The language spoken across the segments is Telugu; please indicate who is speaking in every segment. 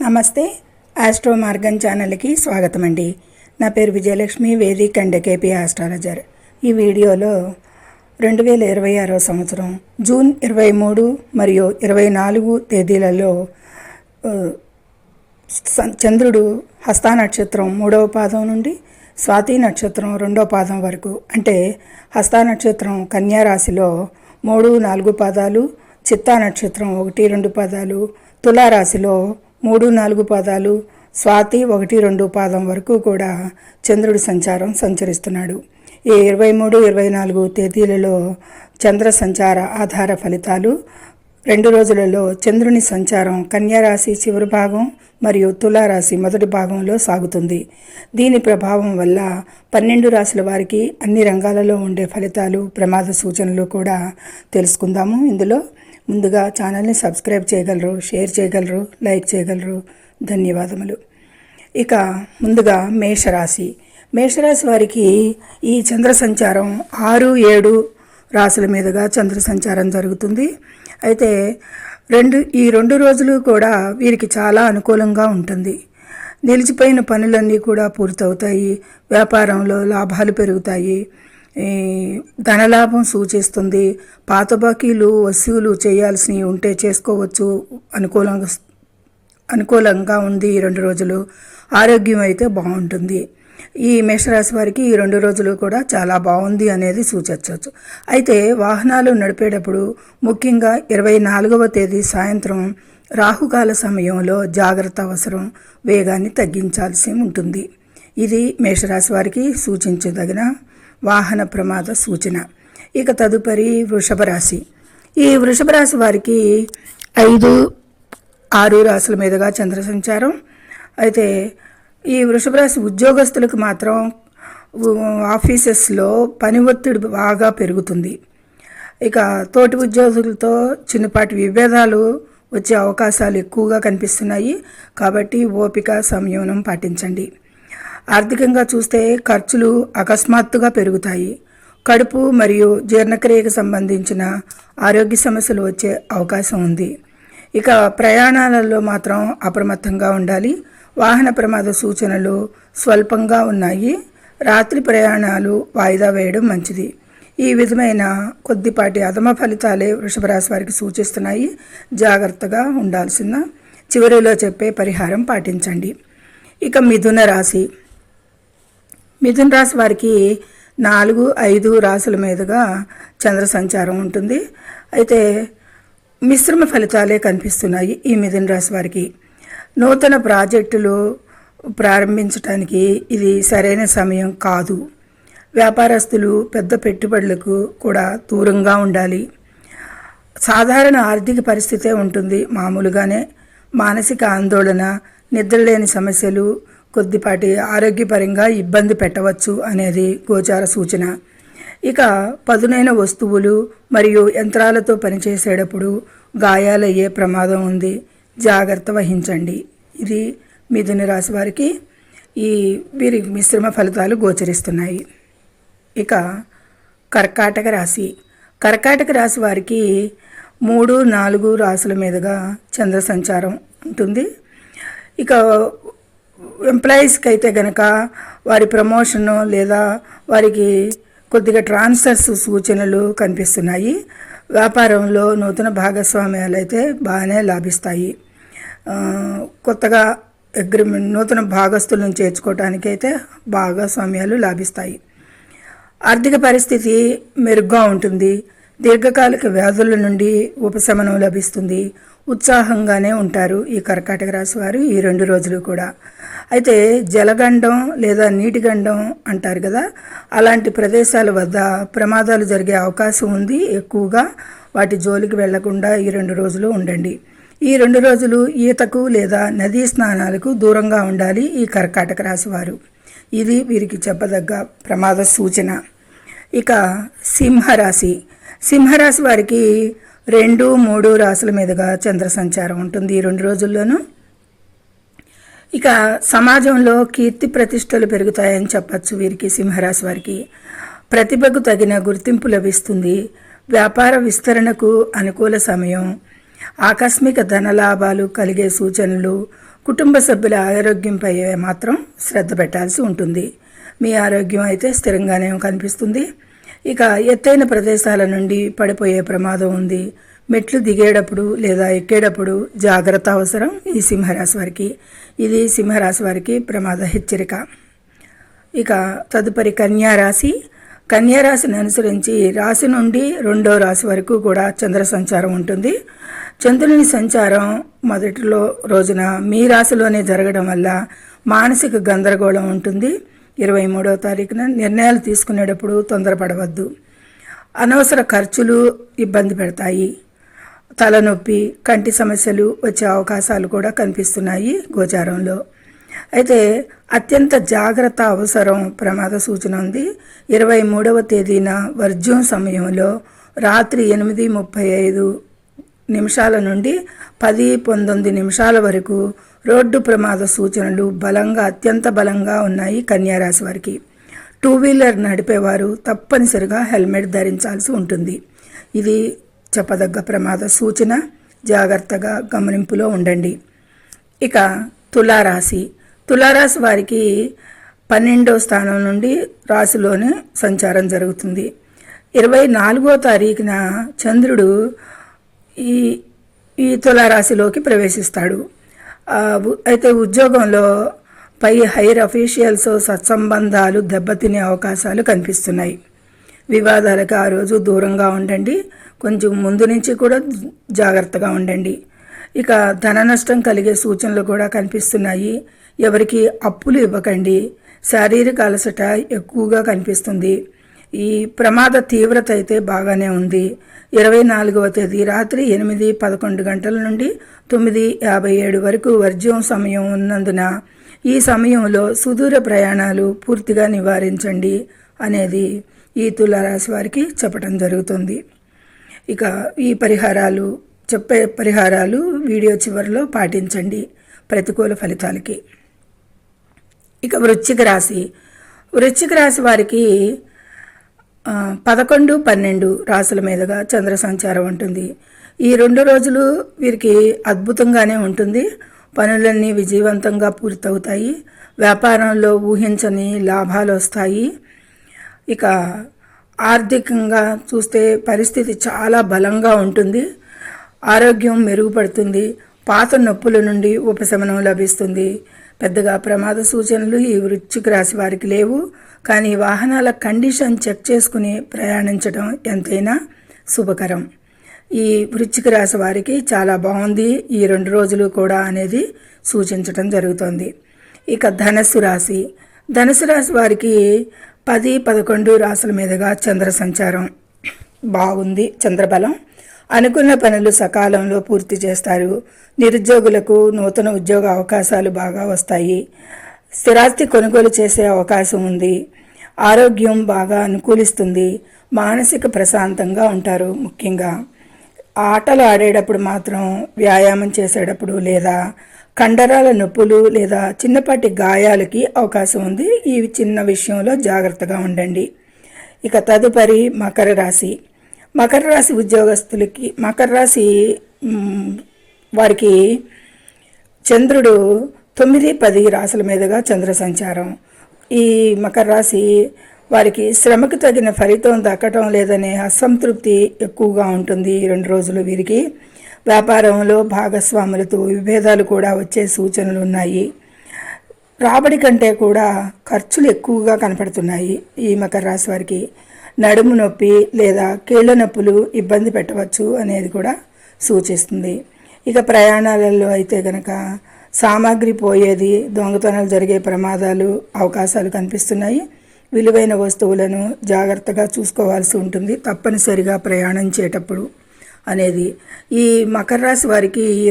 Speaker 1: నమస్తే. ఆస్ట్రో మార్గన్ ఛానల్కి స్వాగతం అండి. నా పేరు Vijayalakshmi, Vedic and KP astrologer. ఈ వీడియోలో 2026 సంవత్సరం జూన్ 23 మరియు 24 తేదీలలో చంద్రుడు హస్త నక్షత్రం 3వ పాదం నుండి స్వాతి నక్షత్రం 2వ పాదం వరకు, అంటే హస్త నక్షత్రం కన్యా రాశిలో 3-4 పాదాలు, చిత్తా నక్షత్రం 1-2 పాదాలు, తులారాశిలో 3-4 పాదాలు, స్వాతి 1-2 పాదం వరకు కూడా చంద్రుడి సంచరిస్తున్నాడు. ఈ 23-24 తేదీలలో చంద్ర సంచార ఆధార ఫలితాలు. 2 రోజులలో చంద్రుని సంచారం కన్యారాశి చివరి భాగం మరియు తులారాశి మొదటి భాగంలో సాగుతుంది. దీని ప్రభావం వల్ల 12 రాశుల వారికి అన్ని రంగాలలో ఉండే ఫలితాలు, ప్రమాద సూచనలు కూడా తెలుసుకుందాము. ఇందులో ముందుగా ఛానల్ని సబ్స్క్రైబ్ చేయగలరు, షేర్ చేయగలరు, లైక్ చేయగలరు. ధన్యవాదములు. ఇక ముందుగా మేషరాశి వారికి ఈ చంద్ర సంచారం 6-7 రాశుల మీదుగా చంద్ర సంచారం జరుగుతుంది. అయితే ఈ రెండు రోజులు కూడా వీరికి చాలా అనుకూలంగా ఉంటుంది. నిలిచిపోయిన పనులన్నీ కూడా పూర్తవుతాయి. వ్యాపారంలో లాభాలు పెరుగుతాయి. ధనలాభం సూచిస్తుంది. పాత బాకీలు వసూలు చేయాల్సినవి ఉంటే చేసుకోవచ్చు. అనుకూలంగా ఉంది ఈ 2 రోజులు. ఆరోగ్యం అయితే బాగుంటుంది. ఈ మేషరాశి వారికి ఈ 2 రోజులు కూడా చాలా బాగుంది అనేది సూచించవచ్చు. అయితే వాహనాలు నడిపేటప్పుడు, ముఖ్యంగా 24వ తేదీ సాయంత్రం రాహుకాల సమయంలో జాగ్రత్త అవసరం. వేగాన్ని తగ్గించాల్సి ఉంటుంది. ఇది మేషరాశి వారికి సూచించదగిన వాహన ప్రమాద సూచన. ఇక తదుపరి వృషభ రాశి. ఈ వృషభ రాశి వారికి 5-6 రాశుల మీదుగా చంద్ర సంచారం. అయితే ఈ వృషభ రాశి ఉద్యోగస్తులకు మాత్రం ఆఫీసెస్లో పని ఒత్తిడి బాగా పెరుగుతుంది. ఇక తోటి ఉద్యోగులతో చిన్నపాటి విభేదాలు వచ్చే అవకాశాలు ఎక్కువగా కనిపిస్తున్నాయి. కాబట్టి ఓపిక, సంయమనం పాటించండి. ఆర్థికంగా చూస్తే ఖర్చులు అకస్మాత్తుగా పెరుగుతాయి. కడుపు మరియు జీర్ణక్రియకు సంబంధించిన ఆరోగ్య సమస్యలు వచ్చే అవకాశం ఉంది. ఇక ప్రయాణాలలో మాత్రం అప్రమత్తంగా ఉండాలి. వాహన ప్రమాద సూచనలు స్వల్పంగా ఉన్నాయి. రాత్రి ప్రయాణాలు వాయిదా వేయడం మంచిది. ఈ విధమైన కొద్దిపాటి అధమ ఫలితాలే వృషభ రాశి వారికి సూచిస్తున్నాయి. జాగ్రత్తగా ఉండాల్సిన చివరిలో చెప్పే పరిహారం పాటించండి. ఇక మిథున రాశి వారికి 4-5 రాశుల మీదుగా చంద్ర సంచారం ఉంటుంది. అయితే మిశ్రమ ఫలితాలే కనిపిస్తున్నాయి ఈ మిథున రాశి వారికి. నూతన ప్రాజెక్టులు ప్రారంభించడానికి ఇది సరైన సమయం కాదు. వ్యాపారస్తులు పెద్ద పెట్టుబడులకు కూడా దూరంగా ఉండాలి. సాధారణ ఆర్థిక పరిస్థితే ఉంటుంది. మామూలుగానే మానసిక ఆందోళన, నిద్రలేని సమస్యలు, కొద్దిపాటి ఆరోగ్యపరంగా ఇబ్బంది పెట్టవచ్చు అనేది గోచార సూచన. ఇక పదునైన వస్తువులు మరియు యంత్రాలతో పనిచేసేటప్పుడు గాయాలయ్యే ప్రమాదం ఉంది. జాగ్రత్త వహించండి. ఇది మిథున రాశి వారికి వీరికి మిశ్రమ ఫలితాలు గోచరిస్తున్నాయి. ఇక కర్కాటక రాశి వారికి 3-4 రాశుల మీదుగా చంద్ర సంచారం ఉంటుంది. ఇక ఎంప్లాయీస్కి అయితే గనక వారి ప్రమోషన్ లేదా వారికి కొద్దిగా ట్రాన్స్ఫర్స్ సూచనలు కనిపిస్తున్నాయి. వ్యాపారంలో నూతన భాగస్వామ్యాలు అయితే బాగానే లాభిస్తాయి. కొత్తగా నూతన భాగస్తులను చేర్చుకోవటానికి అయితే భాగస్వామ్యాలు లాభిస్తాయి. ఆర్థిక పరిస్థితి మెరుగ్గా ఉంటుంది. దీర్ఘకాలిక వ్యాధుల నుండి ఉపశమనం లభిస్తుంది. ఉత్సాహంగానే ఉంటారు ఈ కర్కాటక రాశి వారు ఈ 2 రోజులు కూడా. అయితే జలగండం లేదా నీటి గండం అంటారు కదా, అలాంటి ప్రదేశాల వద్ద ప్రమాదాలు జరిగే అవకాశం ఉంది. ఎక్కువగా వాటి జోలికి వెళ్లకుండా ఈ 2 రోజులు ఉండండి. ఈ 2 రోజులు ఈతకు లేదా నదీ స్నానాలకు దూరంగా ఉండాలి ఈ కర్కాటక రాశి వారు. ఇది వీరికి చెప్పదగ్గ ప్రమాద సూచన. ఇక సింహరాశి వారికి 2-3 రాశుల మీదుగా చంద్ర సంచారం ఉంటుంది ఈ 2 రోజుల్లోనూ. ఇక సమాజంలో కీర్తి ప్రతిష్టలు పెరుగుతాయని చెప్పచ్చు. వీరికి సింహరాశి వారికి ప్రతిభకు తగిన గుర్తింపు లభిస్తుంది. వ్యాపార విస్తరణకు అనుకూల సమయం. ఆకస్మిక ధనలాభాలు కలిగే సూచనలు. కుటుంబ సభ్యుల ఆరోగ్యంపై మాత్రం శ్రద్ధ పెట్టాల్సి ఉంటుంది. మీ ఆరోగ్యం అయితే స్థిరంగానే కనిపిస్తుంది. ఇక ఎత్తైన ప్రదేశాల నుండి పడిపోయే ప్రమాదం ఉంది. మెట్లు దిగేటప్పుడు లేదా ఎక్కేటప్పుడు జాగ్రత్త అవసరం ఈ సింహరాశి వారికి. ఇది సింహరాశి వారికి ప్రమాద హెచ్చరిక. ఇక తదుపరి కన్యారాశి. కన్యారాశిని అనుసరించి రాశి నుండి 2వ రాశి వరకు కూడా చంద్ర సంచారం ఉంటుంది. చంద్రుని సంచారం మొదటిలో రోజున మీ రాశిలోనే జరగడం వల్ల మానసిక గందరగోళం ఉంటుంది. 23వ తారీఖున నిర్ణయాలు తీసుకునేటప్పుడు తొందరపడవద్దు. అనవసర ఖర్చులు ఇబ్బంది పెడతాయి. తలనొప్పి, కంటి సమస్యలు వచ్చే అవకాశాలు కూడా కనిపిస్తున్నాయి గోచారంలో. అయితే అత్యంత జాగ్రత్త అవసరం ప్రమాద సూచన ఉంది. 23వ తేదీన వర్జ్యం సమయంలో రాత్రి 8:35 నిమిషాల నుండి 10:19 నిమిషాల వరకు రోడ్డు ప్రమాద సూచనలు అత్యంత బలంగా ఉన్నాయి కన్యారాశి వారికి. 2 వీలర్ నడిపేవారు తప్పనిసరిగా హెల్మెట్ ధరించాల్సి ఉంటుంది. ఇది చెప్పదగ్గ ప్రమాద సూచన. జాగ్రత్తగా గమనింపులో ఉండండి. ఇక తులారాశి. తులారాశి వారికి 12వ స్థానం నుండి రాశిలోనే సంచారం జరుగుతుంది. 24వ తారీఖున చంద్రుడు ఈ తులారాశిలోకి ప్రవేశిస్తాడు. అయితే ఉద్యోగంలో పై హైర్ అఫీషియల్స్ సత్సంబంధాలు దెబ్బతినే అవకాశాలు కనిపిస్తున్నాయి. వివాదాలకు ఆ రోజు దూరంగా ఉండండి. కొంచెం ముందు నుంచి కూడా జాగ్రత్తగా ఉండండి. ఇక ధన నష్టం కలిగే సూచనలు కూడా కనిపిస్తున్నాయి. ఎవరికి అప్పులు ఇవ్వకండి. శారీరక అలసట ఎక్కువగా కనిపిస్తుంది. ఈ ప్రమాద తీవ్రత అయితే బాగానే ఉంది. 24వ తేదీ రాత్రి 8:11 గంటల నుండి 9:57 వరకు వర్జ్యం సమయం ఉన్నందున ఈ సమయంలో సుదూర ప్రయాణాలు పూర్తిగా నివారించండి అనేది ఈ తులారాశి వారికి చెప్పడం జరుగుతుంది. ఇక ఈ పరిహారాలు వీడియో చివరిలో పాటించండి ప్రతికూల ఫలితాలకి. ఇక వృశ్చిక రాశి వారికి 11, 12 రాశుల మీదుగా చంద్ర సంచారం ఉంటుంది. ఈ 2 రోజులు వీరికి అద్భుతంగానే ఉంటుంది. పనులన్నీ విజయవంతంగా పూర్తవుతాయి. వ్యాపారంలో ఊహించని లాభాలు వస్తాయి. ఇక ఆర్థికంగా చూస్తే పరిస్థితి చాలా బలంగా ఉంటుంది. ఆరోగ్యం మెరుగుపడుతుంది. పాత నొప్పుల నుండి ఉపశమనం లభిస్తుంది. పెద్దగా ప్రమాద సూచనలు ఈ వృశ్చిక రాశి వారికి లేవు. కానీ వాహనాల కండిషన్ చెక్ చేసుకుని ప్రయాణించడం ఎంతైనా శుభకరం. ఈ వృశ్చిక రాశి వారికి చాలా బాగుంది ఈ 2 రోజులు కూడా అనేది సూచించడం జరుగుతుంది. ఇక ధనుస్సు రాశి వారికి 10, 11 రాశుల మీదుగా చంద్ర సంచారం బాగుంది. చంద్రబలం. అనుకున్న పనులు సకాలంలో పూర్తి చేస్తారు. నిరుద్యోగులకు నూతన ఉద్యోగ అవకాశాలు బాగా వస్తాయి. స్థిరాస్తి కొనుగోలు చేసే అవకాశం ఉంది. ఆరోగ్యం బాగా అనుకూలిస్తుంది. మానసిక ప్రశాంతంగా ఉంటారు. ముఖ్యంగా ఆటలు ఆడేటప్పుడు మాత్రం, వ్యాయామం చేసేటప్పుడు లేదా కండరాల నొప్పులు లేదా చిన్నపాటి గాయాలకి అవకాశం ఉంది. ఈ చిన్న విషయంలో జాగ్రత్తగా ఉండండి. ఇక తదుపరి మకర రాశి ఉద్యోగస్తులకి, మకర రాశి వారికి చంద్రుడు 9, 10 రాశుల మీదుగా చంద్ర సంచారం. ఈ మకర రాశి వారికి శ్రమకు తగిన ఫలితం దక్కటం లేదనే అసంతృప్తి ఎక్కువగా ఉంటుంది ఈ 2 రోజులు వీరికి. వ్యాపారంలో భాగస్వాములతో విభేదాలు కూడా వచ్చే సూచనలు ఉన్నాయి. రాబడి కంటే కూడా ఖర్చులు ఎక్కువగా కనపడుతున్నాయి ఈ మకర రాశి వారికి. నడుము నొప్పి లేదా కీళ్ళ నొప్పులు ఇబ్బంది పెట్టవచ్చు అనేది కూడా సూచిస్తుంది. ఇక ప్రయాణాలలో అయితే కనుక సామాగ్రి పోయేది, దొంగతనాలు జరిగే అవకాశాలు కనిపిస్తున్నాయి. విలువైన వస్తువులను జాగ్రత్తగా చూసుకోవాల్సి ఉంటుంది తప్పనిసరిగా ప్రయాణించేటప్పుడు అనేది. ఈ మకర రాశి వారికి ఈ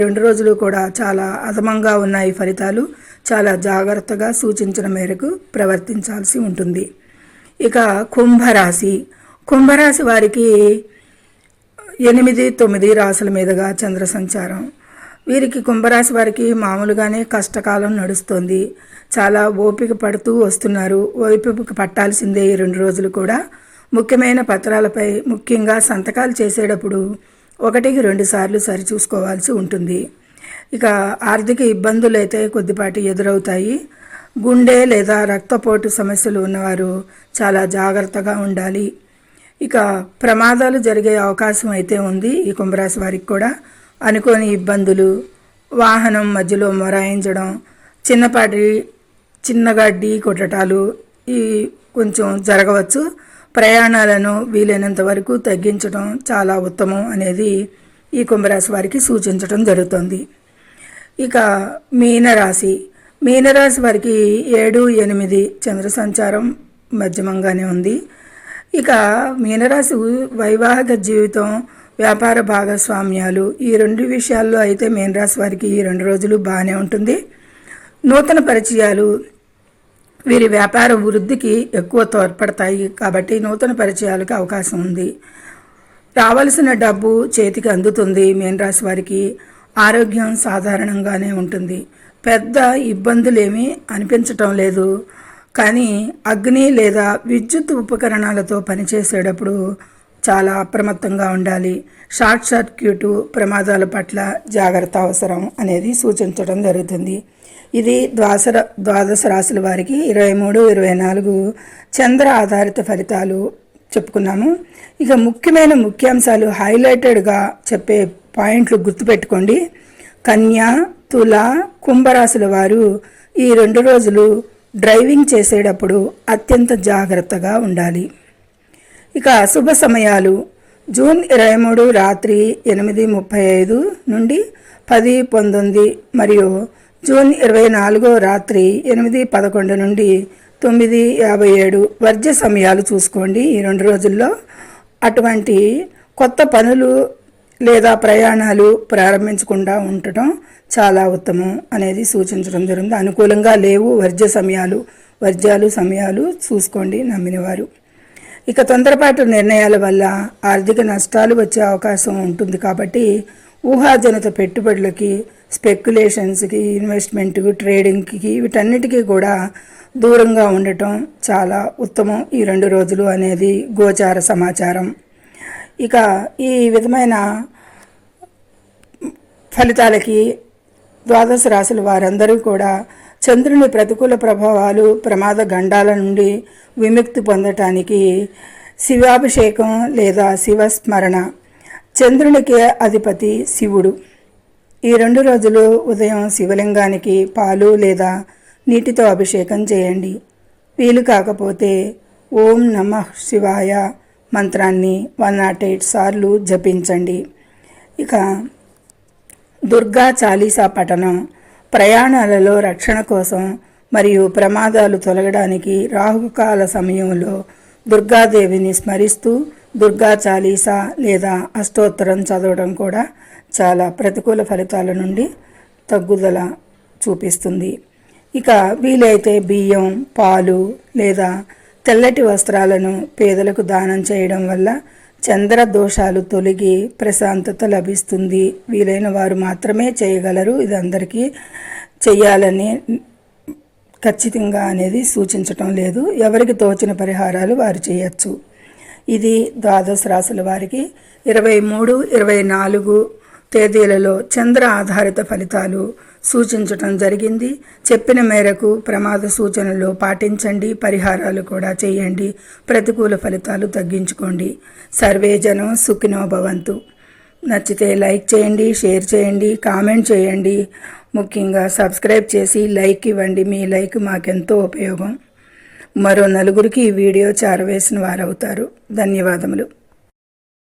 Speaker 1: 2 రోజులు కూడా చాలా అధమంగా ఉన్నాయి ఫలితాలు. చాలా జాగ్రత్తగా సూచించిన మేరకు ప్రవర్తించాల్సి ఉంటుంది. ఇక కుంభరాశి వారికి 8, 9 రాశుల మీదుగా చంద్ర సంచారం. వీరికి కుంభరాశి వారికి మామూలుగానే కష్టకాలం నడుస్తుంది. చాలా ఓపిక పడుతూ వస్తున్నారు. ఓపిక పట్టాల్సిందే ఈ 2 రోజులు కూడా. ముఖ్యమైన పత్రాలపై ముఖ్యంగా సంతకాలు చేసేటప్పుడు 1కి 2 సార్లు సరిచూసుకోవాల్సి ఉంటుంది. ఇక ఆర్థిక ఇబ్బందులు అయితే కొద్దిపాటి ఎదురవుతాయి. గుండె లేదా రక్తపోటు సమస్యలు ఉన్నవారు చాలా జాగ్రత్తగా ఉండాలి. ఇక ప్రమాదాలు జరిగే అవకాశం అయితే ఉంది ఈ కుంభరాశి వారికి కూడా. అనుకోని ఇబ్బందులు, వాహనం మధ్యలో మొరాయించడం, చిన్నగా ఢీ కొట్టడాలు ఈ కొంచెం జరగవచ్చు. ప్రయాణాలను వీలైనంత వరకు తగ్గించడం చాలా ఉత్తమం అనేది ఈ కుంభరాశి వారికి సూచించడం జరుగుతుంది. ఇక మీనరాశి వారికి 7, 8 చంద్ర సంచారం మధ్యమంగానే ఉంది. ఇక మీనరాశి వైవాహిక జీవితం, వ్యాపార భాగస్వామ్యాలు ఈ 2 విషయాల్లో అయితే మీనరాశి వారికి ఈ 2 రోజులు బాగానే ఉంటుంది. నూతన పరిచయాలు వీరి వ్యాపార వృద్ధికి ఎక్కువ తోడ్పడతాయి కాబట్టి నూతన పరిచయాలకు అవకాశం ఉంది. రావాల్సిన డబ్బు చేతికి అందుతుంది. మీనరాశి వారికి ఆరోగ్యం సాధారణంగానే ఉంటుంది. పెద్ద ఇబ్బందులేమీ అనిపించటం లేదు. కానీ అగ్ని లేదా విద్యుత్ ఉపకరణాలతో పనిచేసేటప్పుడు చాలా అప్రమత్తంగా ఉండాలి. షార్ట్ సర్క్యూటు ప్రమాదాల పట్ల జాగ్రత్త అవసరం అనేది సూచించడం జరుగుతుంది. ఇది ద్వాదశ రాశుల వారికి 23, 24 చంద్ర ఆధారిత ఫలితాలు చెప్పుకున్నాము. ఇక ముఖ్యాంశాలు హైలైటెడ్గా చెప్పే పాయింట్లు గుర్తుపెట్టుకోండి. కన్య, తుల, కుంభరాశుల వారు ఈ 2 రోజులు డ్రైవింగ్ చేసేటప్పుడు అత్యంత జాగ్రత్తగా ఉండాలి. ఇక శుభ సమయాలు జూన్ 23 రాత్రి 8:35 నుండి 10:19 మరియు జూన్ 24 రాత్రి 8:11 నుండి 9:57 వర్జ్య సమయాలు చూసుకోండి. ఈ 2 రోజుల్లో అటువంటి కొత్త పనులు లేదా ప్రయాణాలు ప్రారంభించకుండా ఉండటం చాలా ఉత్తమం అనేది సూచించడం జరిగింది. అనుకూలంగా లేవు వర్జ్యాలు సమయాలు చూసుకోండి నమ్మినవారు. ఇక తొందరపాటు నిర్ణయాల వల్ల ఆర్థిక నష్టాలు వచ్చే అవకాశం ఉంటుంది కాబట్టి ఊహాజనిత పెట్టుబడులకి, స్పెక్యులేషన్స్కి, ఇన్వెస్ట్మెంట్కి, ట్రేడింగ్కి వీటన్నిటికీ కూడా దూరంగా ఉండటం చాలా ఉత్తమం ఈ 2 రోజులు అనేది గోచార సమాచారం. ఇక ఈ విధమైన ఫలితాలకి ద్వాదశ రాశుల వారందరూ కూడా చంద్రుని ప్రతికూల ప్రభావాలు, ప్రమాద గండాల నుండి విముక్తి పొందటానికి శివాభిషేకం లేదా శివస్మరణ. చంద్రునికి అధిపతి శివుడు. ఈ 2 రోజులు ఉదయం శివలింగానికి పాలు లేదా నీటితో అభిషేకం చేయండి. వీలు కాకపోతే ఓం నమః శివాయ మంత్రాన్ని 108 సార్లు జపించండి. ఇక దుర్గా చాలీసా పఠనం ప్రయాణాలలో రక్షణ కోసం మరియు ప్రమాదాలు తొలగడానికి రాహుకాల సమయంలో దుర్గాదేవిని స్మరిస్తూ దుర్గా చాలీసా లేదా అష్టోత్తరం చదవడం కూడా చాలా ప్రతికూల ఫలితాల నుండి తగ్గుదల చూపిస్తుంది. ఇక వీలైతే బియ్యం, పాలు లేదా తెల్లటి వస్త్రాలను పేదలకు దానం చేయడం వల్ల చంద్ర దోషాలు తొలగి ప్రశాంతత లభిస్తుంది. వీలైన వారు మాత్రమే చేయగలరు. ఇది అందరికీ చెయ్యాలని ఖచ్చితంగా అనేది సూచించటం లేదు. ఎవరికి తోచిన పరిహారాలు వారు చేయొచ్చు. ఇది ద్వాదశ రాశుల వారికి 23, 24 తేదీలలో చంద్ర ఆధారిత ఫలితాలు సూచించటం జరిగింది. చెప్పిన మేరకు ప్రమాద సూచనలు పాటించండి, పరిహారాలు కూడా చేయండి, ప్రతికూల ఫలితాలు తగ్గించుకోండి. సర్వే జనం సుఖినో భవంతు. నచ్చితే లైక్ చేయండి, షేర్ చేయండి, కామెంట్ చేయండి. ముఖ్యంగా సబ్స్క్రైబ్ చేసి లైక్ ఇవ్వండి. మీ లైక్ మాకెంతో ఉపయోగం. మరో నలుగురికి ఈ వీడియో చేరవేసిన వారవుతారు. ధన్యవాదములు.